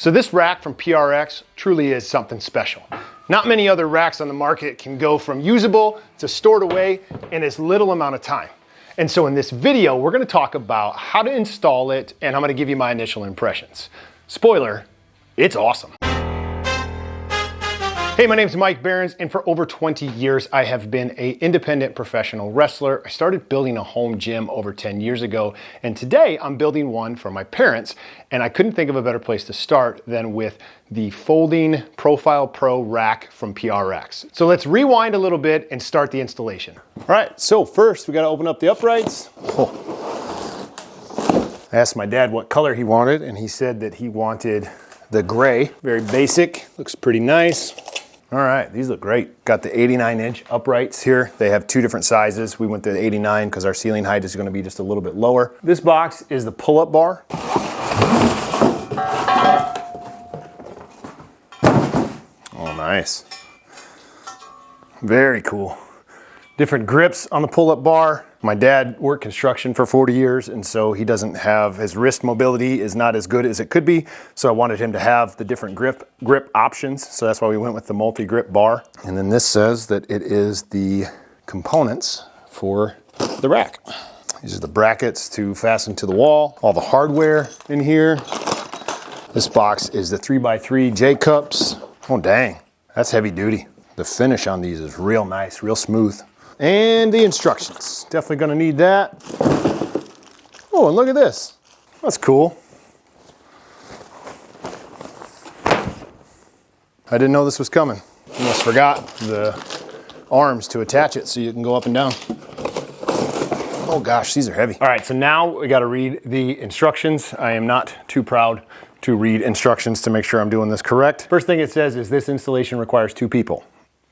So this rack from PRx truly is something special. Not many other racks on the market can go from usable to stored away in as little amount of time. And so in this video, we're gonna talk about how to install it, and I'm gonna give you my initial impressions. Spoiler, it's awesome. Hey, my name is Mike Behrens, and for over 20 years, I have been an independent professional wrestler. I started building a home gym over 10 years ago, and today I'm building one for my parents, and I couldn't think of a better place to start than with the folding Profile Pro rack from PRx. So let's rewind a little bit and start the installation. All right, so first we gotta open up the uprights. I asked my dad what color he wanted, and he said that he wanted the gray. Very basic, looks pretty nice. All right, these look great. Got the 89-inch uprights here. They have two different sizes. We went to the 89 because our ceiling height is gonna be just a little bit lower. This box is the pull-up bar. Oh, nice. Very cool. Different grips on the pull-up bar. My dad worked construction for 40 years, and so he doesn't have, his wrist mobility is not as good as it could be. So I wanted him to have the different grip options. So that's why we went with the multi-grip bar. And then this says that it is the components for the rack. These are the brackets to fasten to the wall. All the hardware in here. This box is the 3x3 J-cups. Oh, dang, that's heavy duty. The finish on these is real nice, real smooth. And the instructions, definitely gonna need that. Oh, and look at this. That's cool. I didn't know this was coming. Almost forgot the arms to attach it so you can go up and down. Oh gosh, these are heavy. All right, so now we gotta read the instructions. I am not too proud to read instructions to make sure I'm doing this correct. First thing it says is this installation requires 2 people.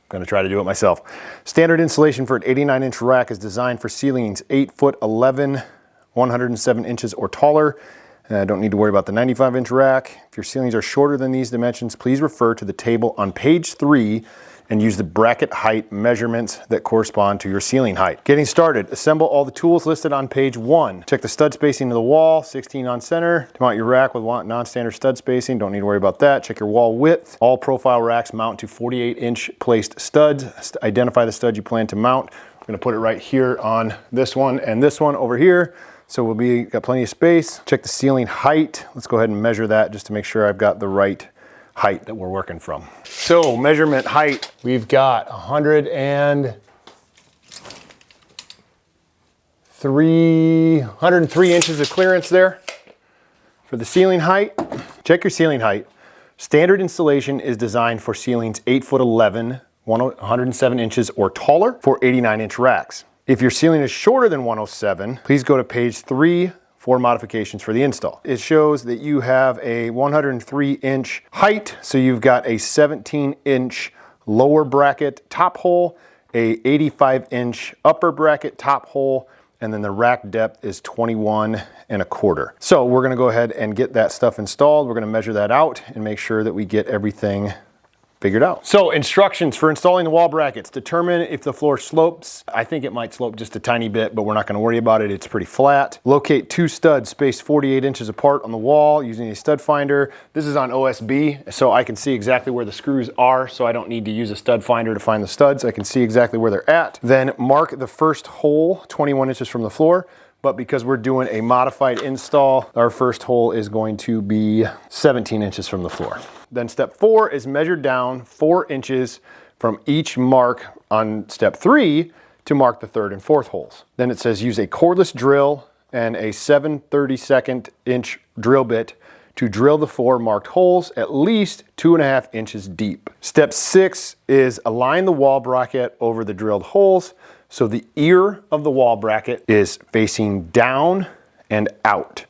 Gonna try to do it myself. Standard installation for an 89-inch rack is designed for ceilings 8'11", 107 inches or taller. Don't need to worry about the 95-inch rack. If your ceilings are shorter than these dimensions, please refer to the table on page 3 and use the bracket height measurements that correspond to your ceiling height. Getting started, assemble all the tools listed on page 1. Check the stud spacing of the wall, 16 on center. To mount your rack with non-standard stud spacing, don't need to worry about that. Check your wall width. All profile racks mount to 48-inch placed studs. Identify the stud you plan to mount. I'm gonna put it right here on this one and this one over here. So got plenty of space. Check the ceiling height. Let's go ahead and measure that just to make sure I've got the right height that we're working from. So measurement height, we've got 103 inches of clearance there. For the ceiling height, check your ceiling height. Standard installation is designed for ceilings 8'11", 107 inches or taller for 89-inch racks. If your ceiling is shorter than 107, please go to page 3 for modifications for the install. It shows that you have a 103-inch height, so you've got a 17-inch lower bracket top hole, a 85-inch upper bracket top hole, and then the rack depth is 21.25. So we're gonna go ahead and get that stuff installed. We're gonna measure that out and make sure that we get everything figured out. So instructions for installing the wall brackets. Determine if the floor slopes. I think it might slope just a tiny bit, but we're not gonna worry about it. It's pretty flat. Locate 2 studs spaced 48 inches apart on the wall using a stud finder. This is on OSB, so I can see exactly where the screws are, so I don't need to use a stud finder to find the studs. I can see exactly where they're at. Then mark the first hole 21 inches from the floor. But because we're doing a modified install, our first hole is going to be 17 inches from the floor. Then step 4 is measure down 4 inches from each mark on step 3 to mark the 3rd and 4th holes. Then it says use a cordless drill and a 7/32 drill bit to drill the 4 marked holes at least 2.5 inches deep. Step 6 is align the wall bracket over the drilled holes so the ear of the wall bracket is facing down and out.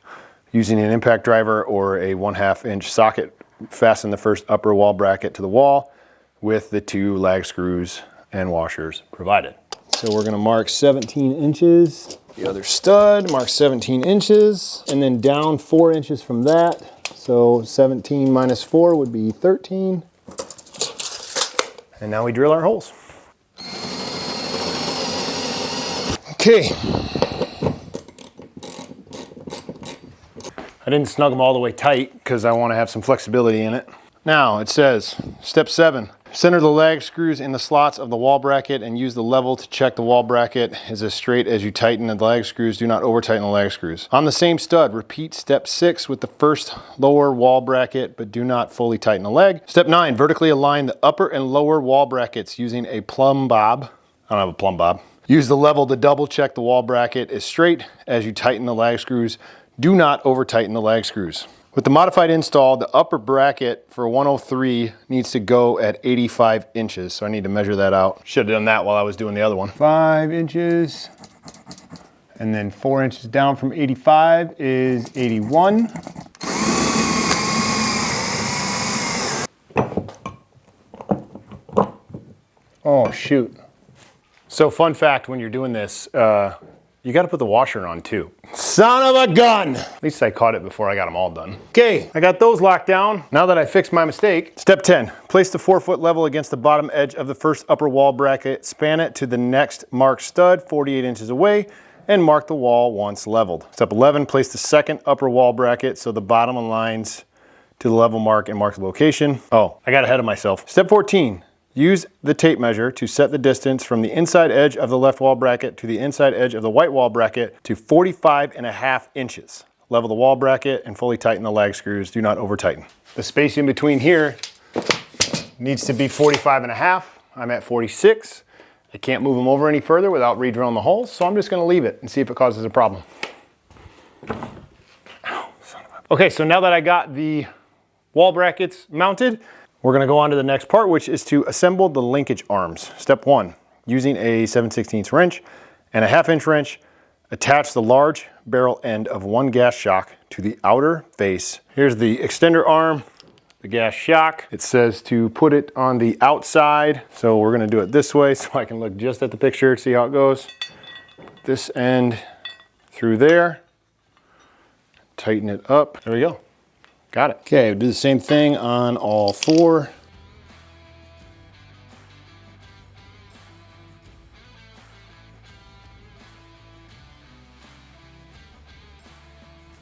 Using an impact driver or a 1/2 inch socket, fasten the first upper wall bracket to the wall with the 2 lag screws and washers provided. So we're gonna mark 17 inches. The other stud, mark 17 inches, and then down 4 inches from that. So 17 minus 4 would be 13. And now we drill our holes. Okay. I I didn't snug them all the way tight because I want to have some flexibility in it. Now it says, step 7, center the lag screws in the slots of the wall bracket and use the level to check the wall bracket is as straight as you tighten the lag screws. Do not over tighten the lag screws. On the same stud, repeat step 6 with the first lower wall bracket, but do not fully tighten the leg. Step 9, vertically align the upper and lower wall brackets using a plumb bob. I don't have a plumb bob. Use the level to double check the wall bracket as straight as you tighten the lag screws. Do not over tighten the lag screws. With the modified install, the upper bracket for 103 needs to go at 85 inches. So I need to measure that out. Should have done that while I was doing the other one. 5 inches. And then 4 inches down from 85 is 81. Oh, shoot. So fun fact, when you're doing this, you got to put the washer on too. Son of a gun! At least I caught it before I got them all done. Okay, I got those locked down. Now that I fixed my mistake. Step 10, place the 4-foot level against the bottom edge of the first upper wall bracket, span it to the next marked stud 48 inches away, and mark the wall once leveled. Step 11, place the second upper wall bracket so the bottom aligns to the level mark and mark the location. Oh, I got ahead of myself. Step 14, use the tape measure to set the distance from the inside edge of the left wall bracket to the inside edge of the right wall bracket to 45.5 inches. Level the wall bracket and fully tighten the lag screws. Do not over tighten. The space in between here needs to be 45.5. I'm at 46. I can't move them over any further without re-drilling the holes, so I'm just gonna leave it and see if it causes a problem. Ow, son of a... Okay, so now that I got the wall brackets mounted, we're gonna go on to the next part, which is to assemble the linkage arms. Step 1, using a 7/16 wrench and a 1/2 inch wrench, attach the large barrel end of one gas shock to the outer face. Here's the extender arm, the gas shock. It says to put it on the outside. So we're gonna do it this way so I can look just at the picture, see how it goes. Put this end through there, tighten it up. There we go. Got it. Okay, we'll do the same thing on all 4.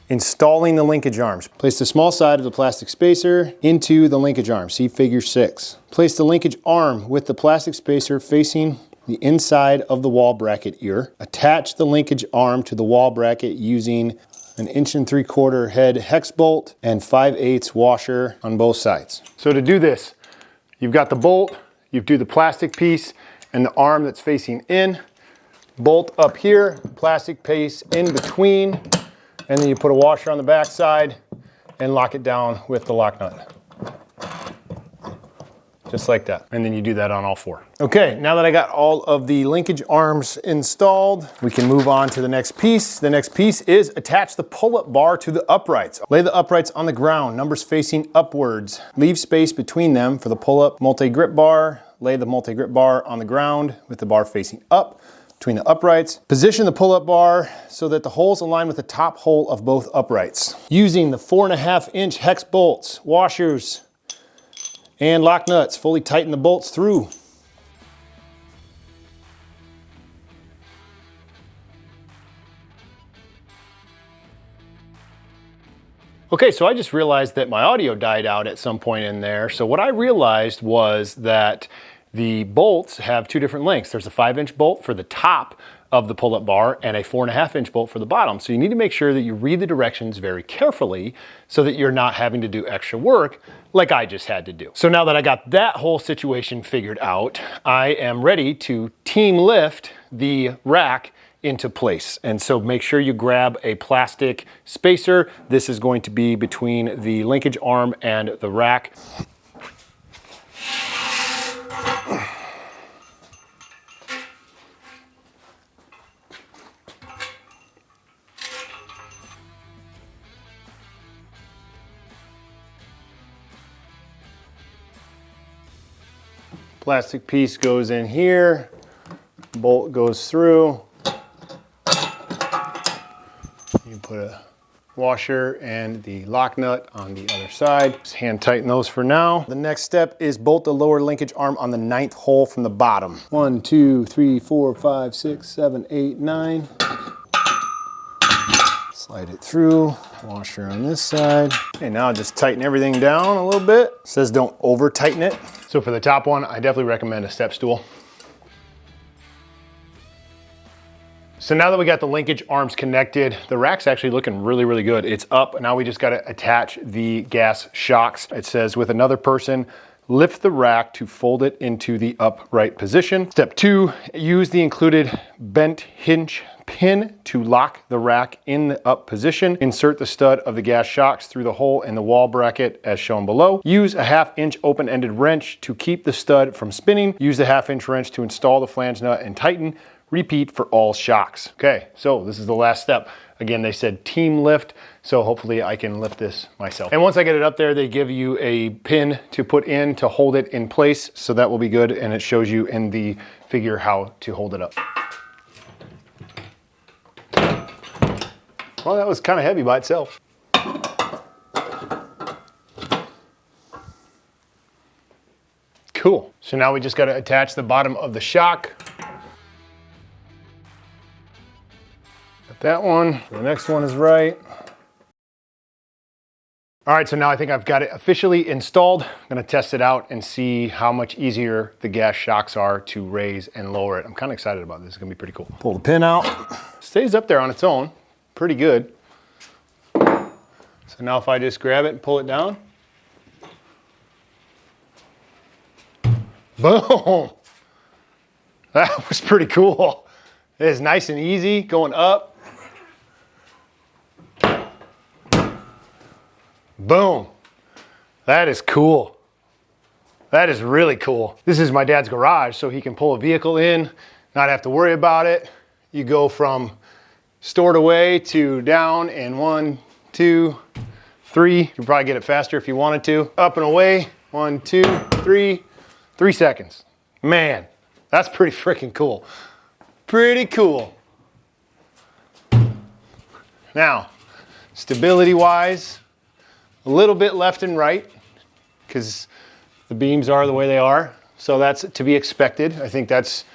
Installing the linkage arms. Place the small side of the plastic spacer into the linkage arm. See figure 6. Place the linkage arm with the plastic spacer facing the inside of the wall bracket ear. Attach the linkage arm to the wall bracket using an 1 3/4 head hex bolt and 5/8 washer on both sides. So to do this, you've got the bolt, you do the plastic piece and the arm that's facing in, bolt up here, plastic piece in between, and then you put a washer on the back side and lock it down with the lock nut. Just like that. And then you do that on all 4. Okay, now that I got all of the linkage arms installed, we can move on to the next piece. The next piece is attach the pull-up bar to the uprights. Lay the uprights on the ground, numbers facing upwards. Leave space between them for the pull-up multi-grip bar. Lay the multi-grip bar on the ground with the bar facing up between the uprights. Position the pull-up bar so that the holes align with the top hole of both uprights. Using the 4.5 inch hex bolts, washers, and lock nuts, fully tighten the bolts through. Okay, so I just realized that my audio died out at some point in there. So what I realized was that the bolts have 2 different lengths. There's a 5-inch bolt for the top of the pull-up bar and a 4.5 inch bolt for the bottom. So you need to make sure that you read the directions very carefully so that you're not having to do extra work like I just had to do. So now that I got that whole situation figured out, I am ready to team lift the rack into place. And so make sure you grab a plastic spacer. This is going to be between the linkage arm and the rack. Plastic piece goes in here, bolt goes through. You put a washer and the lock nut on the other side. Just hand tighten those for now. The next step is bolt the lower linkage arm on the 9th hole from the bottom. 1, 2, 3, 4, 5, 6, 7, 8, 9. Slide it through, washer on this side. Okay, now just tighten everything down a little bit. It says don't over tighten it. So for the top one, I definitely recommend a step stool. So now that we got the linkage arms connected, the rack's actually looking really, really good. It's up. Now we just got to attach the gas shocks. It says with another person, lift the rack to fold it into the upright position. Step 2, use the included bent hinge pin to lock the rack in the up position. Insert the stud of the gas shocks through the hole in the wall bracket as shown below. Use a 1/2 inch open-ended wrench to keep the stud from spinning. Use the 1/2 inch wrench to install the flange nut and tighten. Repeat for all shocks. Okay, so this is the last step. Again, they said team lift, so hopefully I can lift this myself. And once I get it up there, they give you a pin to put in to hold it in place, so that will be good, and it shows you in the figure how to hold it up. Well, that was kind of heavy by itself. Cool. So now we just got to attach the bottom of the shock. Got that one. The next one is right. All right, so now I think I've got it officially installed. I'm gonna test it out and see how much easier the gas shocks are to raise and lower it. I'm kind of excited about this. It's gonna be pretty cool. Pull the pin out. Stays up there on its own. Pretty good. So now if I just grab it and pull it down. Boom. That was pretty cool. It is nice and easy going up. Boom. That is cool. That is really cool. This is my dad's garage, so he can pull a vehicle in, not have to worry about it. You go from stored away to down in 1, 2, 3. You can probably get it faster if you wanted to. Up and away, 1, 2, 3, 3 seconds. Man, that's pretty freaking cool. Pretty cool. Now, stability-wise, a little bit left and right because the beams are the way they are. So that's to be expected. I think that's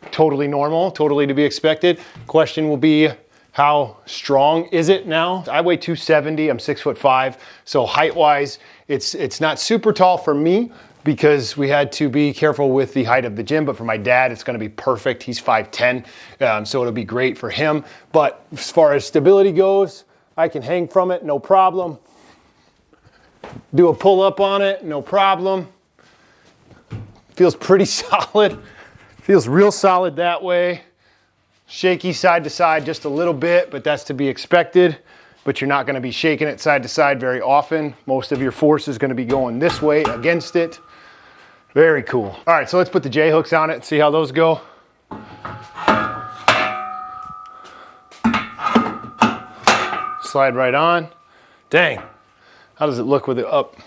totally normal, totally to be expected. Question will be, how strong is it now? I weigh 270, I'm 6'5", so height-wise, it's not super tall for me because we had to be careful with the height of the gym, but for my dad, it's gonna be perfect. He's 5'10", so it'll be great for him. But as far as stability goes, I can hang from it, no problem. Do a pull-up on it, no problem. Feels pretty solid. Feels real solid that way. Shaky side to side just a little bit, but that's to be expected. But you're not gonna be shaking it side to side very often. Most of your force is gonna be going this way against it. Very cool. All right, so let's put the J-hooks on it and see how those go. Slide right on. Dang, how does it look with it up?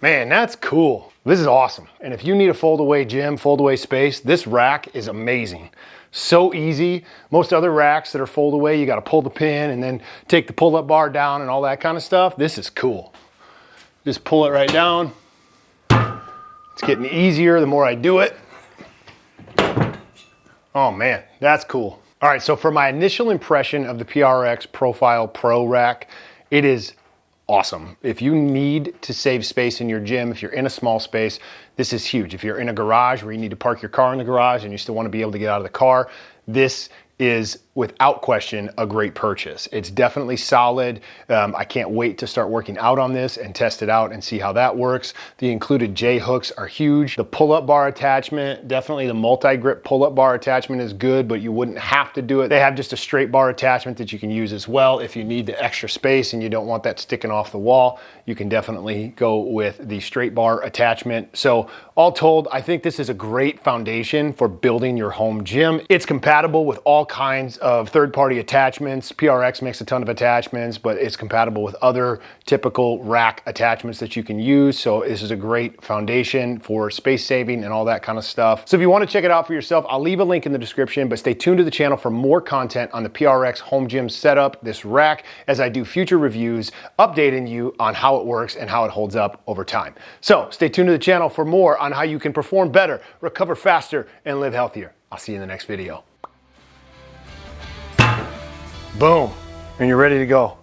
Man, that's cool. This is awesome. And if you need a fold-away gym, fold-away space, this rack is amazing. So easy. Most other racks that are fold-away, you gotta pull the pin and then take the pull-up bar down and all that kind of stuff. This is cool. Just pull it right down. It's getting easier the more I do it. Oh man, that's cool. All right, so for my initial impression of the PRx Profile Pro rack, it is awesome. If you need to save space in your gym, if you're in a small space, this is huge. If you're in a garage where you need to park your car in the garage and you still want to be able to get out of the car, this is without question a great purchase. It's definitely solid. I can't wait to start working out on this and test it out and see how that works. The included J hooks are huge. The pull-up bar attachment, definitely the multi-grip pull-up bar attachment is good, but you wouldn't have to do it. They have just a straight bar attachment that you can use as well. If you need the extra space and you don't want that sticking off the wall, you can definitely go with the straight bar attachment. So all told, I think this is a great foundation for building your home gym. It's compatible with all kinds of third-party attachments. PRx makes a ton of attachments, but it's compatible with other typical rack attachments that you can use. So this is a great foundation for space saving and all that kind of stuff. So if you want to check it out for yourself, I'll leave a link in the description, but stay tuned to the channel for more content on the PRx home gym setup, this rack, as I do future reviews, updating you on how it works and how it holds up over time. So stay tuned to the channel for more on how you can perform better, recover faster, and live healthier. I'll see you in the next video. Boom, and you're ready to go.